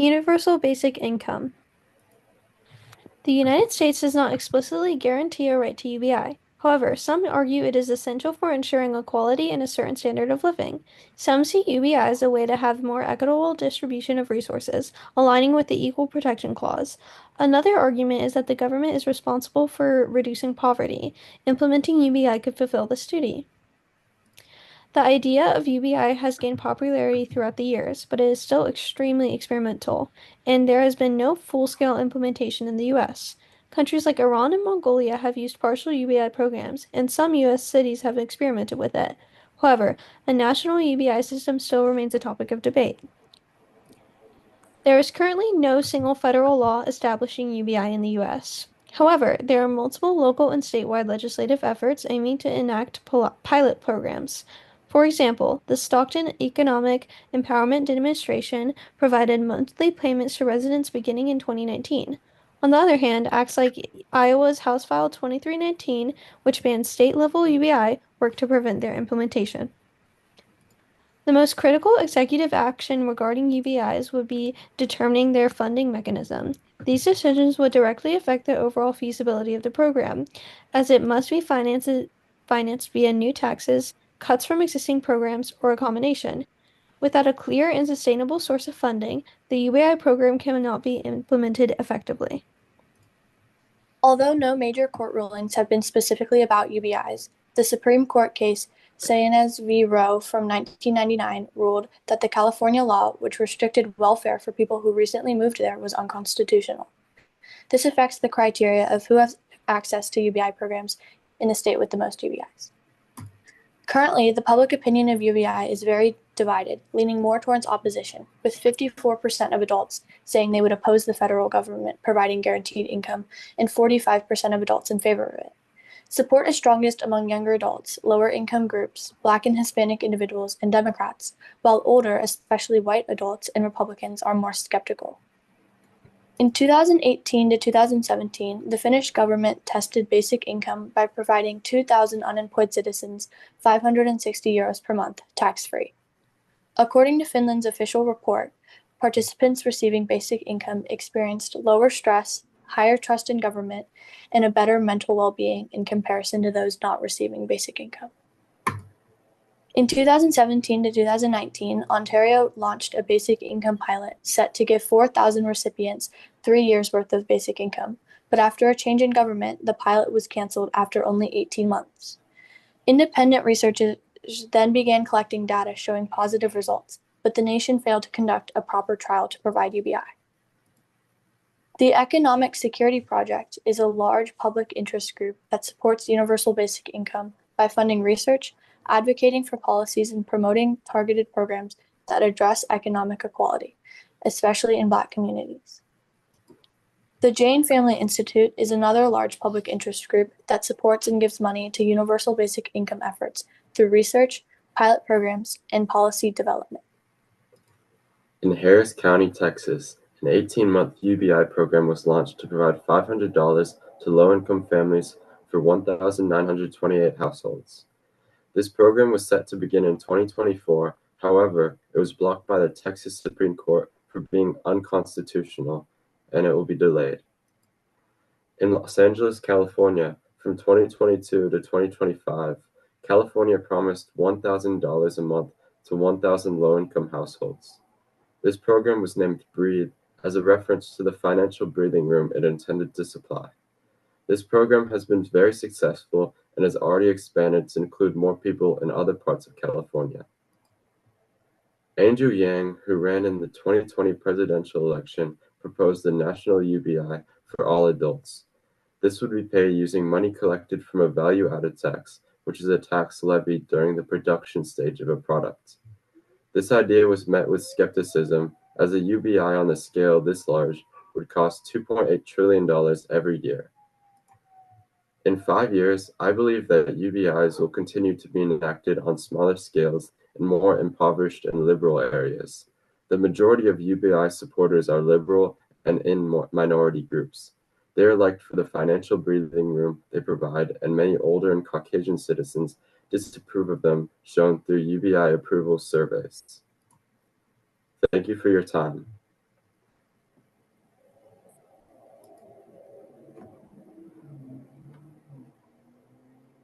Universal basic income. The United States does not explicitly guarantee a right to UBI. However, some argue it is essential for ensuring equality and a certain standard of living. Some see UBI as a way to have more equitable distribution of resources, aligning with the Equal Protection Clause. Another argument is that the government is responsible for reducing poverty. Implementing UBI could fulfill this duty. The idea of UBI has gained popularity throughout the years, but it is still extremely experimental, and there has been no full-scale implementation in the US. Countries like Iran and Mongolia have used partial UBI programs, and some US cities have experimented with it. However, a national UBI system still remains a topic of debate. There is currently no single federal law establishing UBI in the US. However, there are multiple local and statewide legislative efforts aiming to enact pilot programs. For example, the Stockton Economic Empowerment Administration provided monthly payments to residents beginning in 2019. On the other hand, acts like Iowa's House File 2319, which bans state-level UBI, work to prevent their implementation. The most critical executive action regarding UBIs would be determining their funding mechanism. These decisions would directly affect the overall feasibility of the program, as it must be financed via new taxes, cuts from existing programs, or a combination. Without a clear and sustainable source of funding, the UBI program cannot be implemented effectively. Although no major court rulings have been specifically about UBIs, the Supreme Court case Saenz v. Roe from 1999 ruled that the California law, which restricted welfare for people who recently moved there, was unconstitutional. This affects the criteria of who has access to UBI programs in the state with the most UBIs. Currently, the public opinion of UBI is very divided, leaning more towards opposition, with 54% of adults saying they would oppose the federal government providing guaranteed income and 45% of adults in favor of it. Support is strongest among younger adults, lower income groups, Black and Hispanic individuals, and Democrats, while older, especially white adults and Republicans, are more skeptical. In 2018 to 2017, the Finnish government tested basic income by providing 2,000 unemployed citizens €560 per month, tax-free. According to Finland's official report, participants receiving basic income experienced lower stress, higher trust in government, and a better mental well-being in comparison to those not receiving basic income. In 2017 to 2019, Ontario launched a basic income pilot set to give 4,000 recipients 3 years' worth of basic income, but after a change in government, the pilot was canceled after only 18 months. Independent researchers then began collecting data showing positive results, but the nation failed to conduct a proper trial to provide UBI. The Economic Security Project is a large public interest group that supports universal basic income by funding research, advocating for policies, and promoting targeted programs that address economic equality, especially in Black communities. The Jane Family Institute is another large public interest group that supports and gives money to universal basic income efforts through research, pilot programs, and policy development. In Harris County, Texas, an 18-month UBI program was launched to provide $500 to low-income families for 1,928 households. This program was set to begin in 2024. However, it was blocked by the Texas Supreme Court for being unconstitutional, and it will be delayed. In Los Angeles, California, from 2022 to 2025, California promised $1,000 a month to 1,000 low-income households. This program was named Breathe as a reference to the financial breathing room it intended to supply. This program has been very successful and has already expanded to include more people in other parts of California. Andrew Yang, who ran in the 2020 presidential election, proposed the national UBI for all adults. This would be paid using money collected from a value-added tax, which is a tax levied during the production stage of a product. This idea was met with skepticism, as a UBI on a scale this large would cost $2.8 trillion every year. In 5 years, I believe that UBIs will continue to be enacted on smaller scales in more impoverished and liberal areas. The majority of UBI supporters are liberal and in minority groups. They are liked for the financial breathing room they provide, and many older and Caucasian citizens disapprove of them, shown through UBI approval surveys. Thank you for your time.